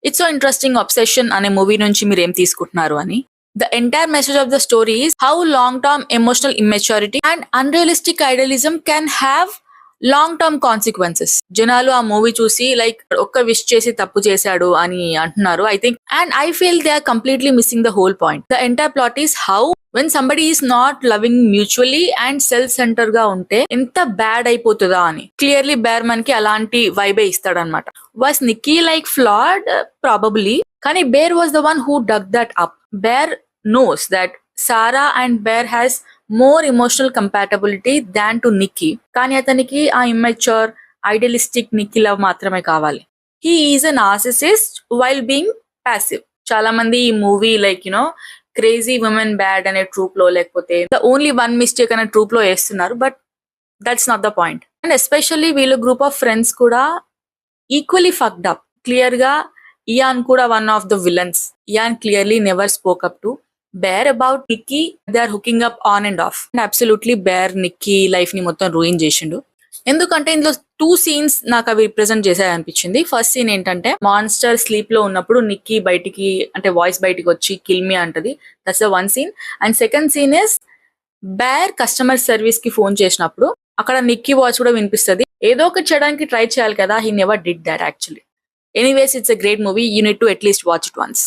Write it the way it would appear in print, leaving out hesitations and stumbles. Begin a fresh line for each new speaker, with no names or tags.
It's so interesting obsession అనే movie నుంచి మీరేం తీసుకుంటున్నారు అని. The entire message of the story is how long term emotional immaturity and unrealistic idealism can have long term consequences. జనాలు ఆ movie చూసి like ఒక్క విష్ చేసి తప్పు చేశాడు అని అంటున్నారు. I think and I feel they are completely missing the whole point. The entire plot is how when somebody is not loving mutually and self center గా ఉంటే ఎంత బ్యాడ్ అయిపోతుందా అని. క్లియర్లీ బేర్ మనకి అలాంటి వైబే ఇస్తాడనమాట. Was Nikki like flawed? Probably. కానీ Bear was the one who dug that up. Bear knows that Sarah and Bear has more emotional compatibility than to Nikki. కానీ అతనికి ఆ ఇమ్మెచ్యూర్ ఐడియలిస్టిక్ నిక్కీ లవ్ మాత్రమే కావాలి. He is a narcissist while being passive. చాలా మంది ఈ movie like crazy women bad అనే trope లో లేకపోతే ద ఓన్లీ వన్ మిస్టేక్ అనే ట్రూప్ లో వేస్తున్నారు. But that's not the point. And especially వీళ్ళు గ్రూప్ ఆఫ్ ఫ్రెండ్స్ కూడా ఈక్వల్లీ ఫక్డ్ అప్. క్లియర్ గా ఇయాన్ కూడా one of the villains. Ian clearly never spoke up to Bear about Nikki. They are hooking up on and off. And absolutely Bear Nikki life ని మొత్తం ruin చేసిండు. ఎందుకంటే ఇందులో 2 scenes నాకు అవి represent చేసాయి అనిపించింది. ఫస్ట్ సీన్ ఏంటంటే మాన్స్టర్ స్లీప్ లో ఉన్నప్పుడు నిక్కీ బయటికి అంటే వాయిస్ బయటికి వచ్చి కిల్ మీ అంటది. That's the one scene. And second scene is Bear customer service కి ఫోన్ చేసినప్పుడు అక్కడ నిక్కీ వాయిస్ కూడా వినిపిస్తుంది. ఏదో ఒకటి చేయడానికి ట్రై చేయాలి కదా. He never did that actually. Anyways it's a great movie. You need to at least watch it once.